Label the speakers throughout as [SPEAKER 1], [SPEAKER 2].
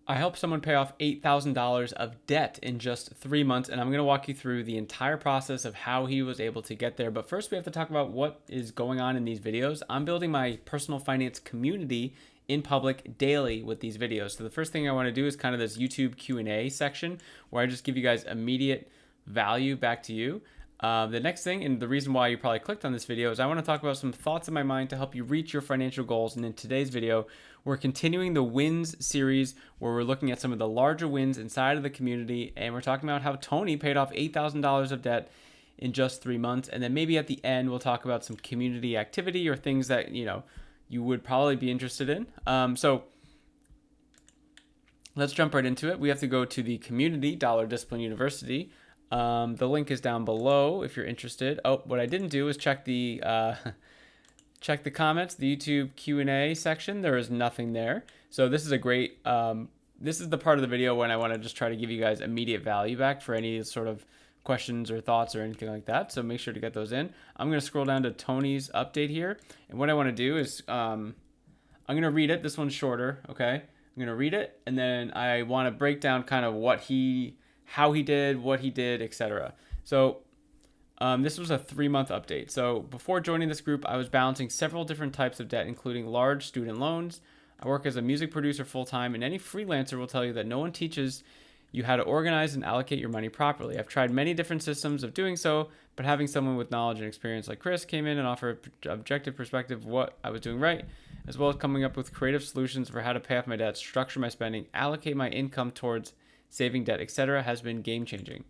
[SPEAKER 1] I helped someone pay off $8,000 of debt in just 3 months, and I'm going to walk you through the entire process of how he was able to get there. But first, we have to talk about what is going on in these videos. I'm building my personal finance community in public daily with these videos. So the first thing I want to do is kind of this YouTube Q&A section where I just give you guys immediate value back to you. The next thing, and the reason why you probably clicked on this video, is I want to talk about some thoughts in my mind to help you reach your financial goals. And in today's video, we're continuing the wins series where we're looking at some of the larger wins inside of the community. And we're talking about how Tony paid off $8,000 of debt in just 3 months. And then maybe at the end, we'll talk about some community activity or things that, you would probably be interested in. So let's jump right into it. We have to go to the community, Dollar Discipline University. The link is down below if you're interested. Oh, what I didn't do is check the comments, the YouTube Q&A section. There is nothing there. So this is a great, this is the part of the video when I want to just try to give you guys immediate value back for any sort of questions or thoughts or anything like that. So make sure to get those in. I'm going to scroll down to Tony's update here. And what I want to do is, I'm going to read it. This one's shorter. Okay. I'm going to read it. And then I want to break down kind of how he did, what he did, etc. So this was a 3-month update. So before joining this group, I was balancing several different types of debt, including large student loans. I work as a music producer full-time, and any freelancer will tell you that no one teaches you how to organize and allocate your money properly. I've tried many different systems of doing so, but having someone with knowledge and experience like Chris came in and offered an objective perspective of what I was doing right, as well as coming up with creative solutions for how to pay off my debt, structure my spending, allocate my income towards saving debt, etc., has been game-changing.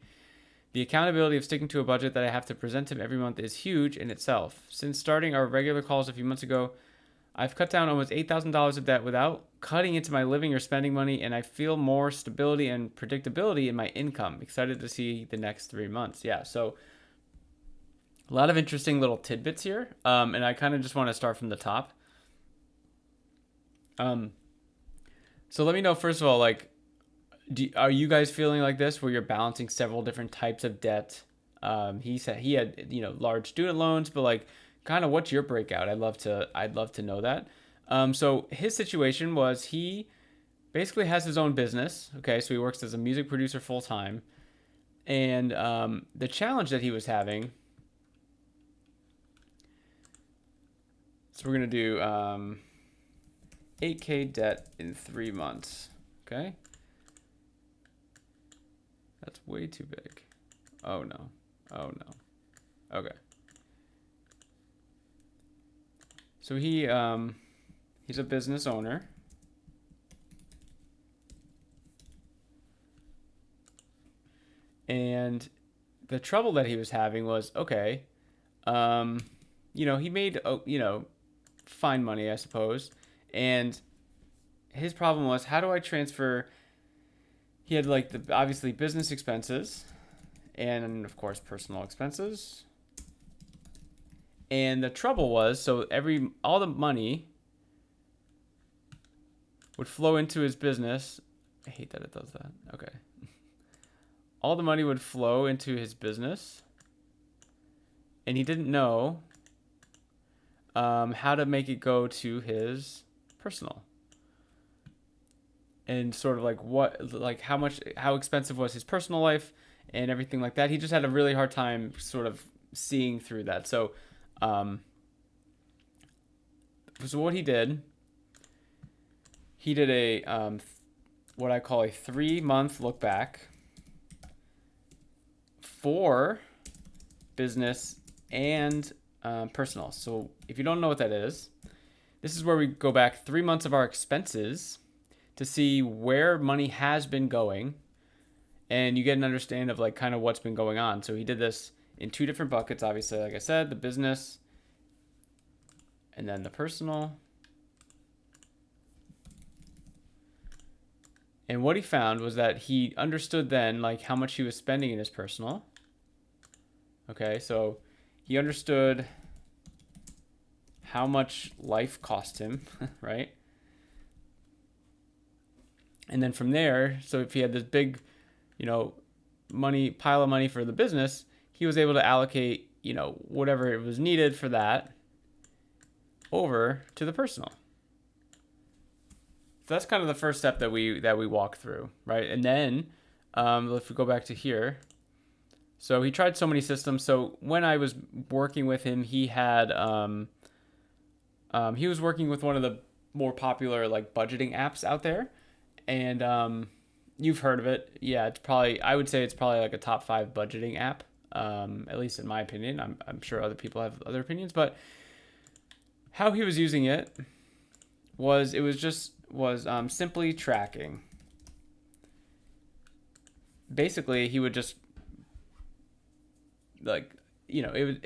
[SPEAKER 1] The accountability of sticking to a budget that I have to present to him every month is huge in itself. Since starting our regular calls a few months ago, I've cut down almost $8,000 of debt without cutting into my living or spending money, and I feel more stability and predictability in my income. Excited to see the next 3 months. Yeah, so a lot of interesting little tidbits here, and I kind of just want to start from the top. So let me know, first of all, like, are you guys feeling like this where you're balancing several different types of debt? He said he had, large student loans, but like, kind of what's your breakout? I'd love to know that. So his situation was he basically has his own business. Okay, so he works as a music producer full time, and the challenge that he was having. So we're gonna do 8K debt in 3 months. Okay, that's way too big. Oh no. Oh no. Okay. So he's a business owner. And the trouble that he was having was, okay, he made, fine money, I suppose. And his problem was, how do I transfer? He had like obviously business expenses and of course personal expenses. And the trouble was, so all the money would flow into his business. I hate that it does that. Okay. All the money would flow into his business, and he didn't know how to make it go to his personal. And sort of like how expensive was his personal life and everything like that. He just had a really hard time sort of seeing through that. So what he did a what I call a 3-month look back for business and personal. So if you don't know what that is, this is where we go back 3 months of our expenses to see where money has been going, and you get an understanding of like kind of what's been going on. So he did this in 2 different buckets, obviously, like I said, the business and then the personal. And what he found was that he understood then like how much he was spending in his personal. Okay, so he understood how much life cost him, right? And then from there, so if he had this big, pile of money for the business, he was able to allocate, whatever it was needed for that over to the personal. that's kind of the first step that we walk through, right? And then if we go back to here, so he tried so many systems. So when I was working with him, he was working with one of the more popular like budgeting apps out there, and you've heard of it. Yeah, I would say it's probably like a top 5 budgeting app, at least in my opinion. I'm sure other people have other opinions, but how he was using it was simply tracking. Basically, he would just like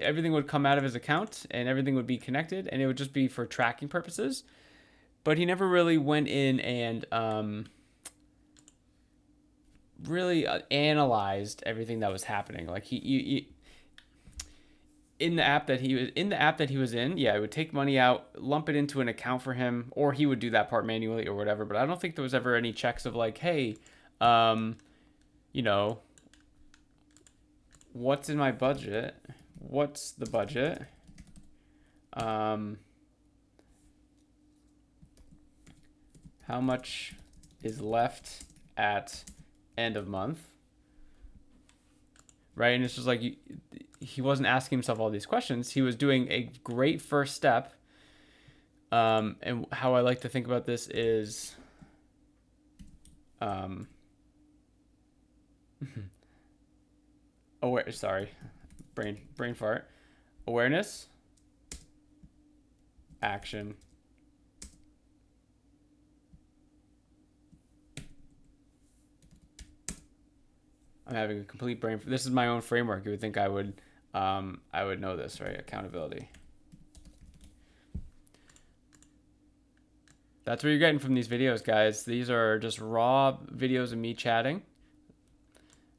[SPEAKER 1] everything would come out of his account and everything would be connected, and it would just be for tracking purposes. But he never really went in and really analyzed everything that was happening. Like he in the app that he was in, yeah, it would take money out, lump it into an account for him, or he would do that part manually or whatever. But I don't think there was ever any checks of like, hey, what's in my budget? What's the budget? How much is left at end of month? Right? And it's just like he wasn't asking himself all these questions. He was doing a great first step. And how I like to think about this is brain fart. Awareness, action, I'm having a complete brain. This is my own framework. You would think I would know this, right? Accountability. That's what you're getting from these videos, guys. These are just raw videos of me chatting.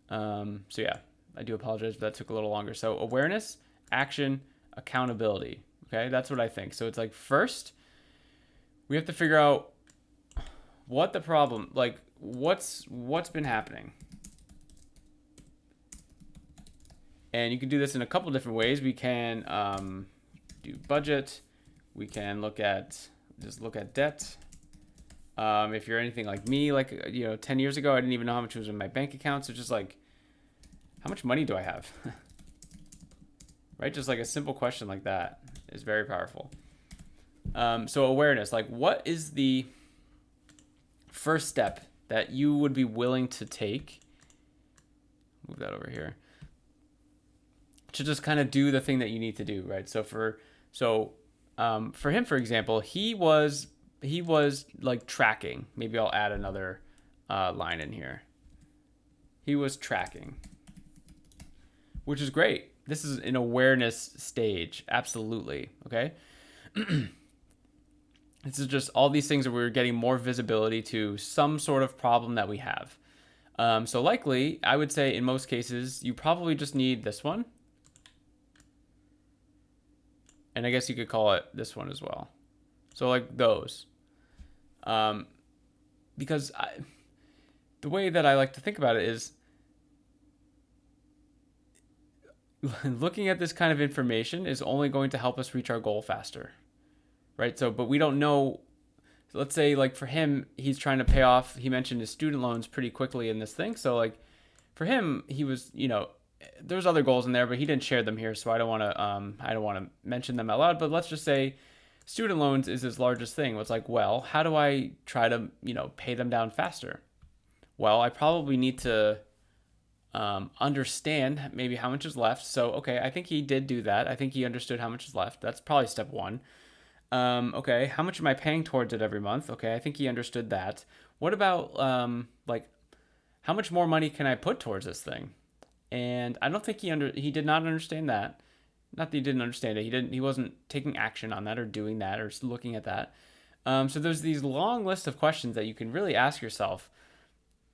[SPEAKER 1] So yeah, I do apologize if that took a little longer. So awareness, action, accountability. Okay, that's what I think. So it's like first, we have to figure out what the problem, like what's been happening. And you can do this in a couple different ways. We can do budget. We can look at debt. If you're anything like me, like 10 years ago, I didn't even know how much was in my bank account. So just like, how much money do I have? Right? Just like a simple question like that is very powerful. So awareness, like what is the first step that you would be willing to take? Move that over here. To just kind of do the thing that you need to do, right? So for him, for example, he was like tracking. Maybe I'll add another line in here. He was tracking, which is great. This is an awareness stage, absolutely. Okay. This is just all these things that we're getting more visibility to some sort of problem that we have. So likely, I would say in most cases, you probably just need this one. And I guess you could call it this one as well. So like those. Because the way that I like to think about it is looking at this kind of information is only going to help us reach our goal faster. Right? So, but we don't know. Let's say like for him, he's trying to pay off, he mentioned his student loans pretty quickly in this thing. So like for him, he was, there's other goals in there, but he didn't share them here, so I don't want to mention them out loud. But let's just say student loans is his largest thing. It's like, well, how do I try to pay them down faster? Well, I probably need to understand maybe how much is left. So okay, I think he did do that. I think he understood how much is left. That's probably step one. Okay, how much am I paying towards it every month? Okay, I think he understood that. What about like how much more money can I put towards this thing? And I don't think he did not understand that. Not that he didn't understand it. He wasn't taking action on that or doing that or looking at that. So there's these long list of questions that you can really ask yourself.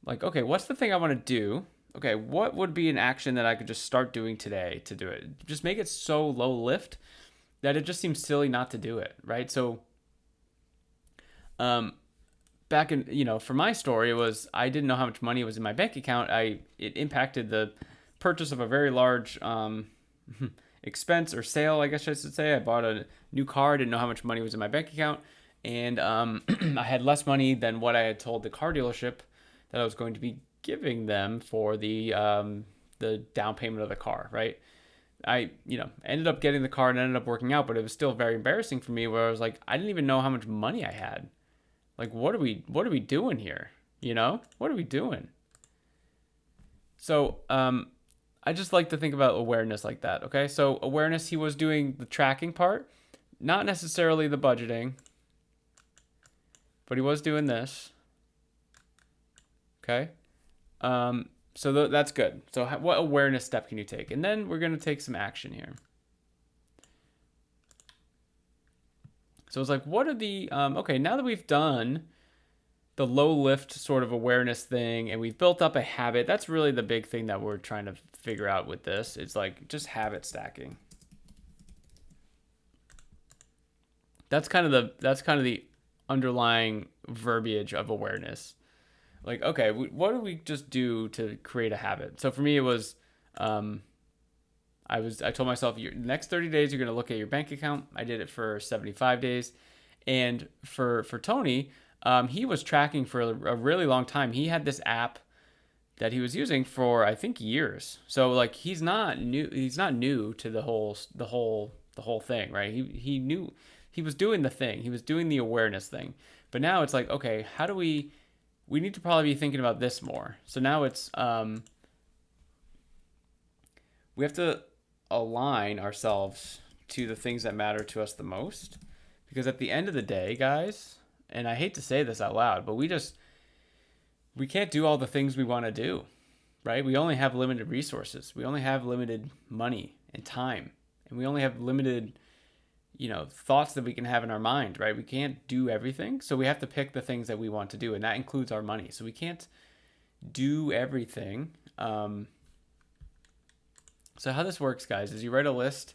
[SPEAKER 1] Like, okay, what's the thing I want to do? Okay, what would be an action that I could just start doing today to do it? Just make it so low lift that it just seems silly not to do it, right? So back in, for my story, it was I didn't know how much money was in my bank account. It impacted the purchase of a very large expense or sale, I guess I should say. I bought a new car. I didn't know how much money was in my bank account. And I had less money than what I had told the car dealership that I was going to be giving them for the down payment of the car, right? I, ended up getting the car and ended up working out, but it was still very embarrassing for me where I was like, I didn't even know how much money I had. Like, what are we doing here? What are we doing? So, I just like to think about awareness like that. Okay. So awareness, he was doing the tracking part, not necessarily the budgeting, but he was doing this. Okay. So that's good. So what awareness step can you take? And then we're going to take some action here. So it's like, what are the, okay, now that we've done the low lift sort of awareness thing and we've built up a habit, that's really the big thing that we're trying to figure out with this. It's like just habit stacking. That's kind of the underlying verbiage of awareness. Like, okay, what do we just do to create a habit? So for me, it was, I told myself, the next 30 days, you're going to look at your bank account. I did it for 75 days. And for Tony, he was tracking for a really long time. He had this app that he was using for, I think, years. So like, he's not new to the whole thing, right? He knew he was doing the thing. He was doing the awareness thing. But now it's like, okay, how do we need to probably be thinking about this more. So now it's, we have to align ourselves to the things that matter to us the most. Because at the end of the day, guys, and I hate to say this out loud, but we can't do all the things we want to do, right? We only have limited resources. We only have limited money and time. And we only have limited, thoughts that we can have in our mind, right? We can't do everything. So we have to pick the things that we want to do. And that includes our money. So we can't do everything. So how this works, guys, is you write a list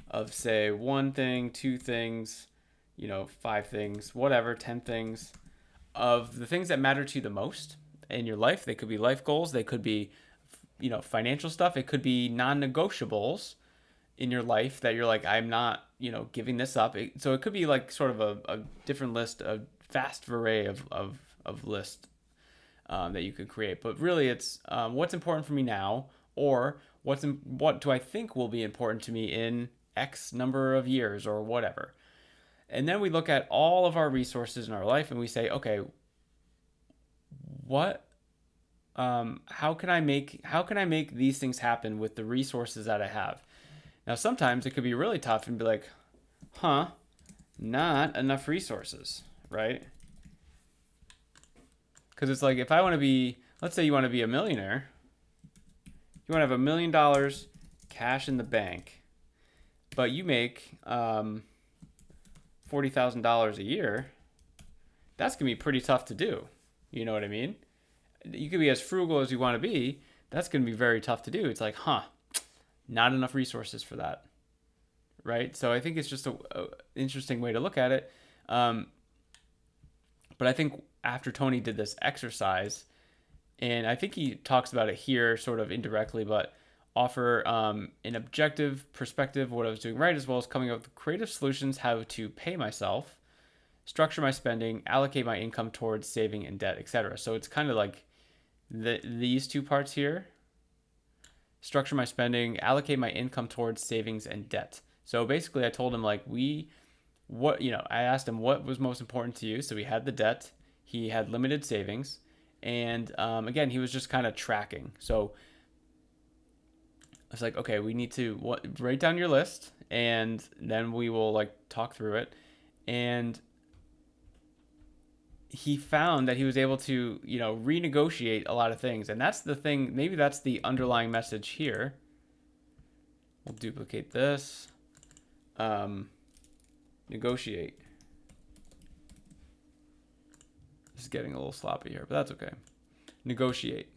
[SPEAKER 1] of, say, 1 thing, 2 things, 5 things, whatever, 10 things of the things that matter to you the most in your life. They could be life goals. They could be, financial stuff. It could be non-negotiables in your life that you're like, I'm not, giving this up. So it could be like sort of a different list, a vast array of lists that you could create. But really it's what's important for me now, or what do I think will be important to me in X number of years or whatever. And then we look at all of our resources in our life and we say, okay, how can I make these things happen with the resources that I have? Now, sometimes it could be really tough and be like, not enough resources, right? Because it's like, if I want to be, let's say you want to be a millionaire, you want to have $1 million cash in the bank, but you make $40,000 a year. That's going to be pretty tough to do. You know what I mean? You could be as frugal as you want to be. That's going to be very tough to do. It's like, not enough resources for that, right? So I think it's just a interesting way to look at it. But I think after Tony did this exercise, and I think he talks about it here sort of indirectly, but offer an objective perspective of what I was doing right, as well as coming up with creative solutions how to pay myself, structure my spending, allocate my income towards saving and debt, etc. So it's kind of like these 2 parts here. Structure my spending, allocate my income towards savings and debt. So basically I told him like I asked him what was most important to you. So he had the debt, he had limited savings, and again, he was just kind of tracking. So I was like, okay, we need to write down your list and then we will like talk through it. And he found that he was able to, renegotiate a lot of things. And that's the thing. Maybe that's the underlying message here. We'll duplicate this. Negotiate. This is getting a little sloppy here, but that's okay. Negotiate.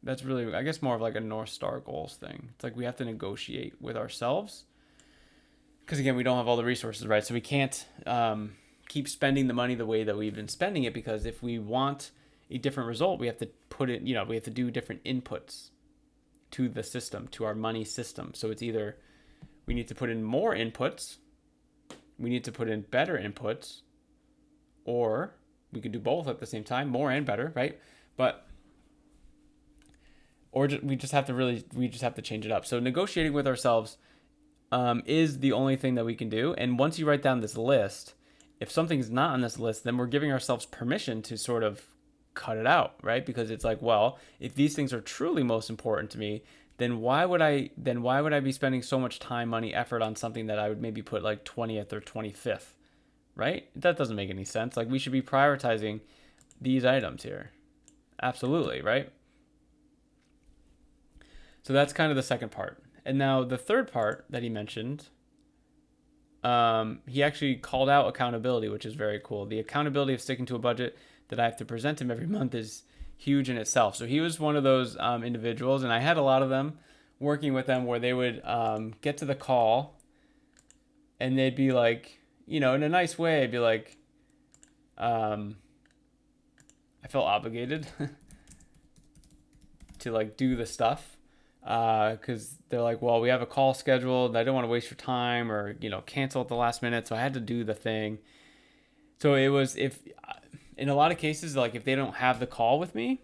[SPEAKER 1] That's really, I guess, more of like a North Star goals thing. It's like we have to negotiate with ourselves. Because again, we don't have all the resources, right? So we can't keep spending the money the way that we've been spending it, because if we want a different result, we have to put it, we have to do different inputs to the system, to our money system. So it's either we need to put in more inputs, we need to put in better inputs, or we could do both at the same time, more and better, right? But we just have to change it up. So negotiating with ourselves is the only thing that we can do. And once you write down this list, if something's not on this list, then we're giving ourselves permission to sort of cut it out, right? Because it's like, well, if these things are truly most important to me, then why would I be spending so much time, money, effort on something that I would maybe put like 20th or 25th, right? That doesn't make any sense. Like, we should be prioritizing these items here. Absolutely, right? So that's kind of the second part. And now the third part that he mentioned, he actually called out accountability, which is very cool. The accountability of sticking to a budget that I have to present him every month is huge in itself. So he was one of those individuals, and I had a lot of them working with them, where they would get to the call and they'd be like, in a nice way, I'd be like, I felt obligated to like do the stuff, because they're like, well, we have a call scheduled. I don't want to waste your time or, cancel at the last minute. So I had to do the thing. So it was, if in a lot of cases, like if they don't have the call with me,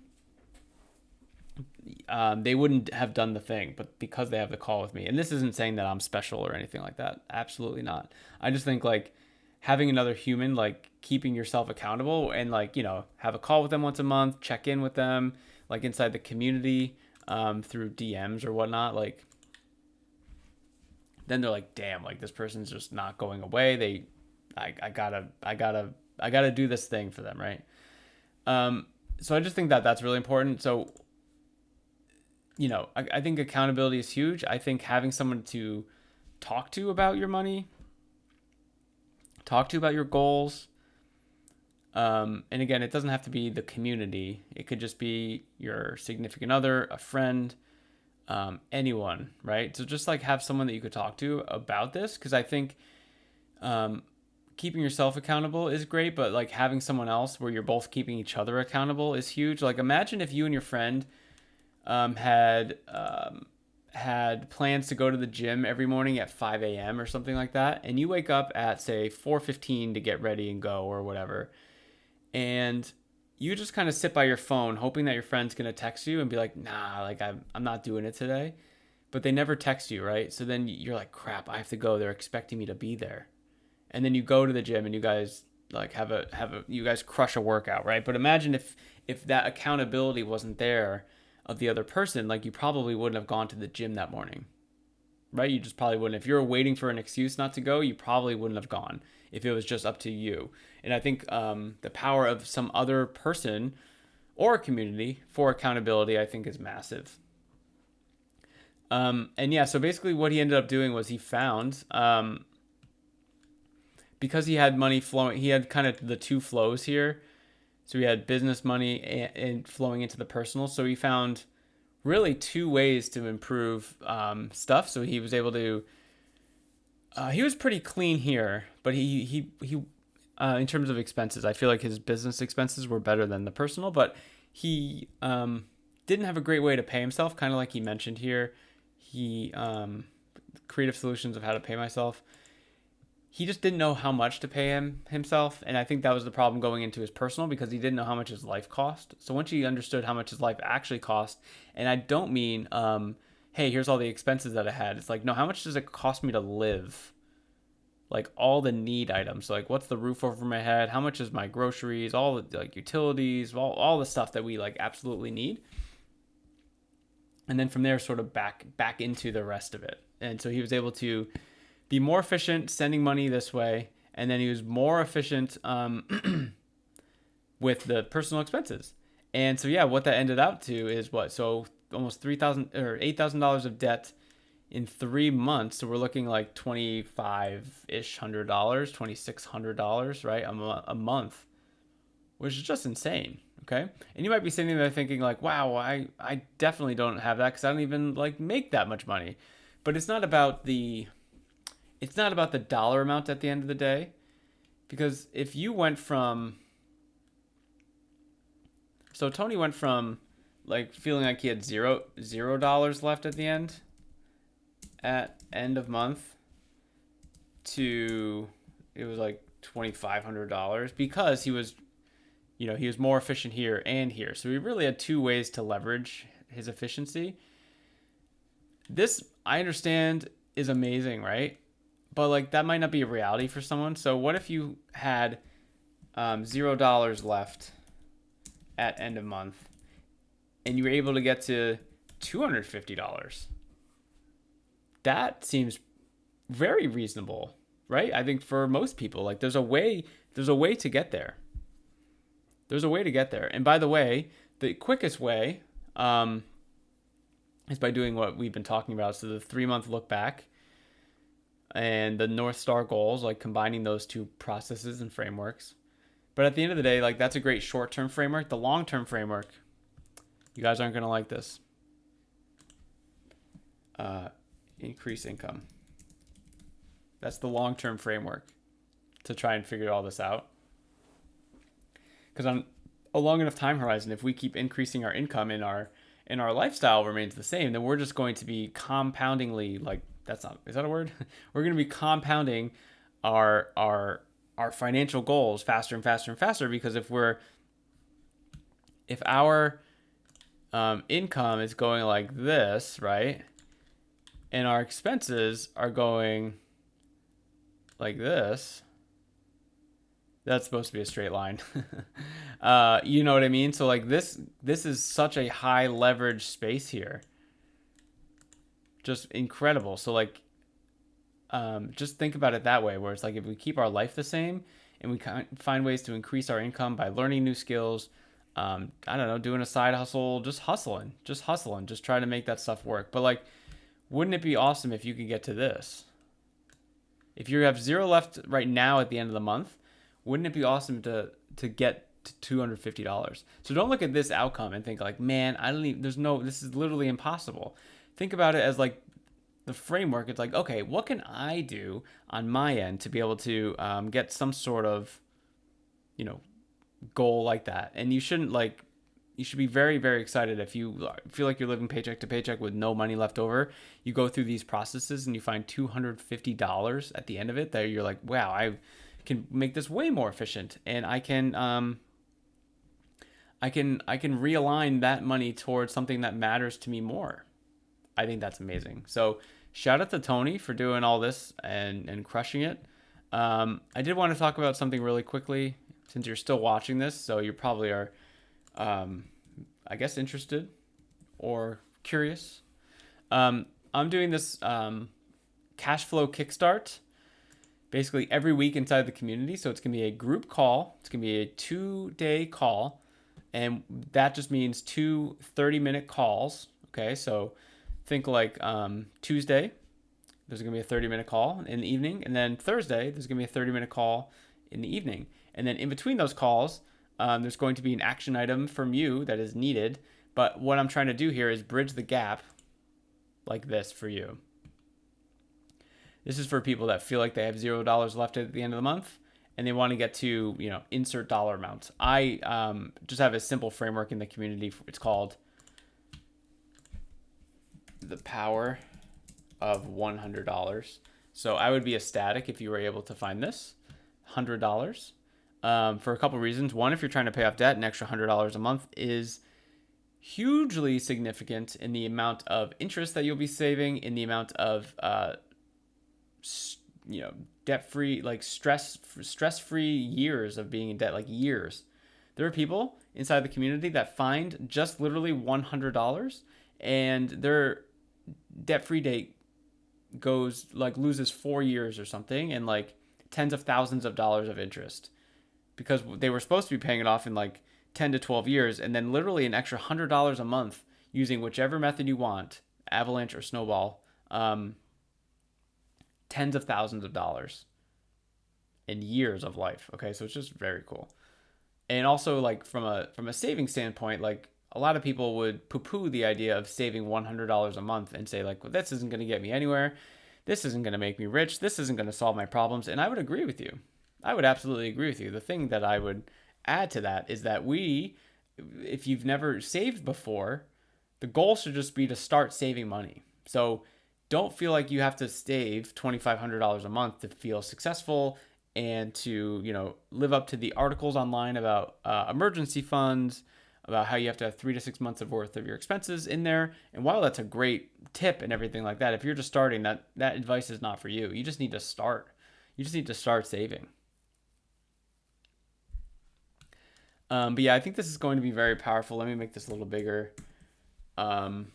[SPEAKER 1] they wouldn't have done the thing, but because they have the call with me, and this isn't saying that I'm special or anything like that. Absolutely not. I just think like having another human, like keeping yourself accountable and like, have a call with them once a month, check in with them, like inside the community, through DMs or whatnot, like then they're like, damn, like this person's just not going away. I gotta do this thing for them, right? So I just think that that's really important. So, I think accountability is huge. I think having someone to talk to about your money, talk to about your goals. And again, it doesn't have to be the community. It could just be your significant other, a friend, anyone, right? So just like have someone that you could talk to about this, because I think keeping yourself accountable is great, but like having someone else where you're both keeping each other accountable is huge. Like imagine if you and your friend had plans to go to the gym every morning at 5 a.m. or something like that, and you wake up at say 4:15 to get ready and go or whatever, and you just kind of sit by your phone hoping that your friend's going to text you and be like, nah, like I'm not doing it today, but they never text you, right? So then you're like, crap, I have to go, they're expecting me to be there. And then you go to the gym and you guys like you guys crush a workout, right? But imagine if that accountability wasn't there of the other person, like you probably wouldn't have gone to the gym that morning, right? You just probably wouldn't. If you're waiting for an excuse not to go, you probably wouldn't have gone if it was just up to you. And I think the power of some other person or a community for accountability, I think, is massive. And yeah, so basically what he ended up doing was he found, because he had money flowing, he had kind of the two flows here. So he had business money and flowing into the personal. So he found really two ways to improve stuff. So he was able to, he was pretty clean here, but he in terms of expenses, I feel like his business expenses were better than the personal, but he didn't have a great way to pay himself, kind of like he mentioned here. He creative solutions of how to pay myself. He just didn't know how much to pay himself, and I think that was the problem going into his personal, because he didn't know how much his life cost. So once he understood how much his life actually cost, and I don't mean, hey, here's all the expenses that I had. It's like, no, how much does it cost me to live? Like all the need items. So like, what's the roof over my head? How much is my groceries? All the like utilities, all the stuff that we like absolutely need. And then from there, sort of back into the rest of it. And so he was able to be more efficient sending money this way, and then he was more efficient with the personal expenses. And so yeah, what that ended up to is what? So almost $3,000 or $8,000 of debt in 3 months. So we're looking like $2,500-ish, $2,600, right? A month, which is just insane. Okay. And you might be sitting there thinking like, wow, I definitely don't have that because I don't even like make that much money. But it's not about the dollar amount at the end of the day, because if you went from, so Tony went from like feeling like he had $0 left at the end of month to it was like $2,500 because he was more efficient here and here. So he really had two ways to leverage his efficiency. This, I understand, is amazing, right? But like that might not be a reality for someone. So what if you had $0 left at end of month and you were able to get to $250? That seems very reasonable, right? I think for most people, like there's a way to get there. There's a way to get there. And by the way, the quickest way is by doing what we've been talking about. So the 3-month look back and the North Star goals, like combining those two processes and frameworks. But at the end of the day, like that's a great short-term framework. The long-term framework, you guys aren't going to like this. Increase income. That's the long-term framework to try and figure all this out. Because on a long enough time horizon, if we keep increasing our income and our lifestyle remains the same, then we're just going to be compoundingly, like is that a word? We're going to be compounding our financial goals faster and faster and faster, because if our income is going like this, right, and our expenses are going like this, that's supposed to be a straight line. You know what I mean? So like this is such a high leverage space here. Just incredible. So like, just think about it that way, where it's like if we keep our life the same and we find ways to increase our income by learning new skills, I don't know, doing a side hustle, just hustling, just trying to make that stuff work. But like, wouldn't it be awesome if you could get to this? If you have $0 left right now at the end of the month, wouldn't it be awesome to get to $250? So don't look at this outcome and think like, man, this is literally impossible. Think about it as like the framework. It's like, okay, what can I do on my end to be able to get some sort of, goal like that? And you should be very, very excited if you feel like you're living paycheck to paycheck with no money left over. You go through these processes and you find $250 at the end of it that you're like, wow, I can make this way more efficient, and I can realign that money towards something that matters to me more. I think that's amazing. So shout out to Tony for doing all this and crushing it. I did want to talk about something really quickly, since you're still watching this, so you probably are, I guess, interested or curious. I'm doing this cash flow kickstart basically every week inside the community. So it's going to be a group call. It's going to be a 2-day call. And that just means 2 30-minute calls. Okay, so think like Tuesday, there's going to be a 30-minute call in the evening. And then Thursday, there's going to be a 30-minute call in the evening. And then in between those calls, there's going to be an action item from you that is needed. But what I'm trying to do here is bridge the gap like this for you. This is for people that feel like they have $0 left at the end of the month and they want to get to, insert dollar amounts. I just have a simple framework in the community. It's called the power of $100. So I would be ecstatic if you were able to find this $100 for a couple of reasons. One, if you're trying to pay off debt, an extra $100 a month is hugely significant in the amount of interest that you'll be saving, in the amount of debt-free, like stress-free years of being in debt, like years. There are people inside the community that find just literally $100 and their debt-free date loses 4 years or something, and like tens of thousands of dollars of interest, because they were supposed to be paying it off in like 10 to 12 years, and then literally an extra $100 a month using whichever method you want, Avalanche or Snowball, tens of thousands of dollars in years of life. Okay, so it's just very cool. And also, like from a saving standpoint, like a lot of people would poo-poo the idea of saving $100 a month and say like, well, this isn't going to get me anywhere. This isn't going to make me rich. This isn't going to solve my problems. And I would agree with you. I would absolutely agree with you. The thing that I would add to that is that if you've never saved before, the goal should just be to start saving money. So don't feel like you have to save $2,500 a month to feel successful and to, live up to the articles online about emergency funds, about how you have to have 3 to 6 months of worth of your expenses in there. And while that's a great tip and everything like that, if you're just starting, that advice is not for you. You just need to start. You just need to start saving. But yeah, I think this is going to be very powerful. Let me make this a little bigger. And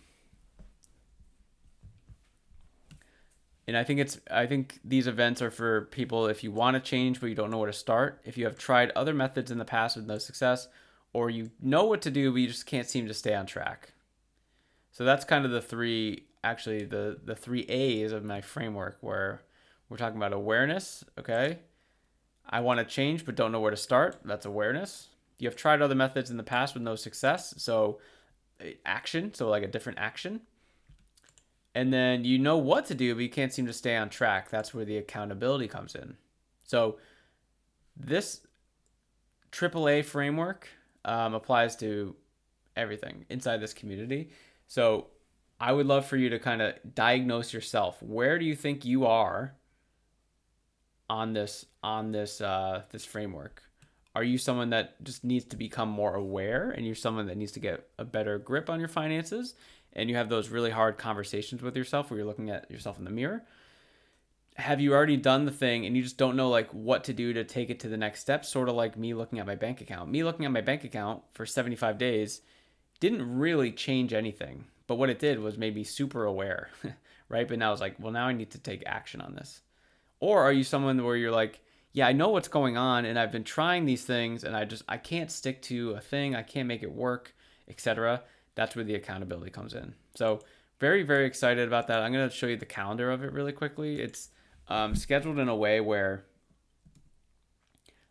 [SPEAKER 1] I think these events are for people if you want to change but you don't know where to start. If you have tried other methods in the past with no success, or you know what to do but you just can't seem to stay on track. So that's kind of the three A's of my framework, where we're talking about awareness. Okay, I want to change but don't know where to start. That's awareness. You have tried other methods in the past with no success, so action. So like a different action. And then you know what to do, but you can't seem to stay on track. That's where the accountability comes in. So this AAA framework applies to everything inside this community. So I would love for you to kind of diagnose yourself. Where do you think you are on this framework? Are you someone that just needs to become more aware, and you're someone that needs to get a better grip on your finances, and you have those really hard conversations with yourself where you're looking at yourself in the mirror? Have you already done the thing and you just don't know like what to do to take it to the next step? Sort of like me looking at my bank account. Me looking at my bank account for 75 days didn't really change anything, but what it did was made me super aware, right? But now I was like, well, now I need to take action on this. Or are you someone where you're like, yeah, I know what's going on and I've been trying these things and I can't stick to a thing, I can't make it work, etc. That's where the accountability comes in. So very, very excited about that. I'm going to show you the calendar of it really quickly. It's scheduled in a way where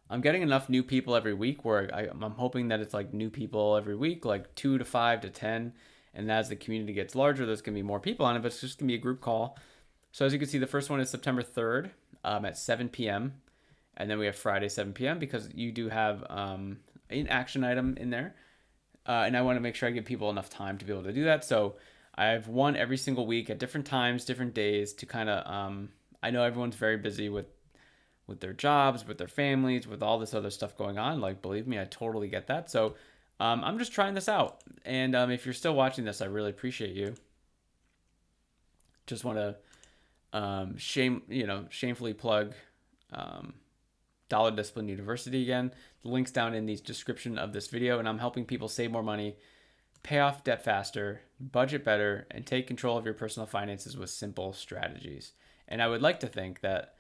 [SPEAKER 1] I'm getting enough new people every week where I'm hoping that it's like new people every week, like 2 to 5 to 10. And as the community gets larger, there's going to be more people on it, but it's just going to be a group call. So as you can see, the first one is September 3rd at 7 p.m. And then we have Friday, 7 p.m. because you do have an action item in there. And I want to make sure I give people enough time to be able to do that. So I've one every single week at different times, different days to kind of, I know everyone's very busy with their jobs, with their families, with all this other stuff going on. Like, believe me, I totally get that. So I'm just trying this out. And if you're still watching this, I really appreciate you. Just want to shamefully plug Dollar Discipline University again. The link's down in the description of this video, and I'm helping people save more money, pay off debt faster, budget better, and take control of your personal finances with simple strategies. And I would like to think that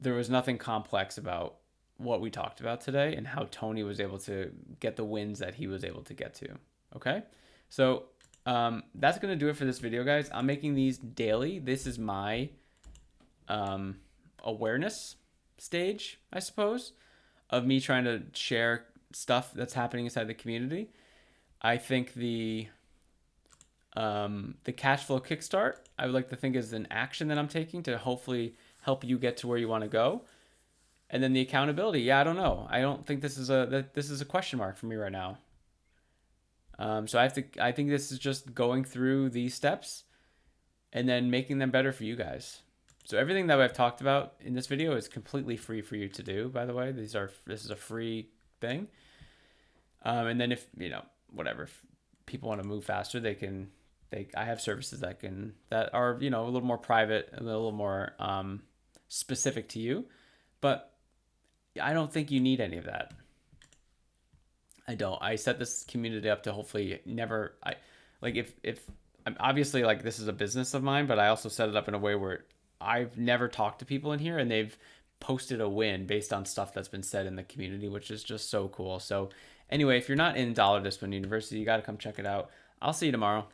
[SPEAKER 1] there was nothing complex about what we talked about today and how Tony was able to get the wins that he was able to get to. Okay? So that's going to do it for this video, guys. I'm making these daily. This is my awareness stage, I suppose, of me trying to share stuff that's happening inside the community. I think the cash flow kickstart, I would like to think is an action that I'm taking to hopefully help you get to where you want to go. And then the accountability, yeah, I don't know. I don't think this is a question mark for me right now. So I think this is just going through these steps and then making them better for you guys. So everything that I've talked about in this video is completely free for you to do, by the way. This is a free thing. And then if people want to move faster, I have services that are, a little more private, a little more specific to you, but I don't think you need any of that. I don't. I set this community up to hopefully never, if obviously like this is a business of mine, but I also set it up in a way where I've never talked to people in here and they've posted a win based on stuff that's been said in the community, which is just so cool. So anyway, if you're not in Dollar Discipline University, you got to come check it out. I'll see you tomorrow.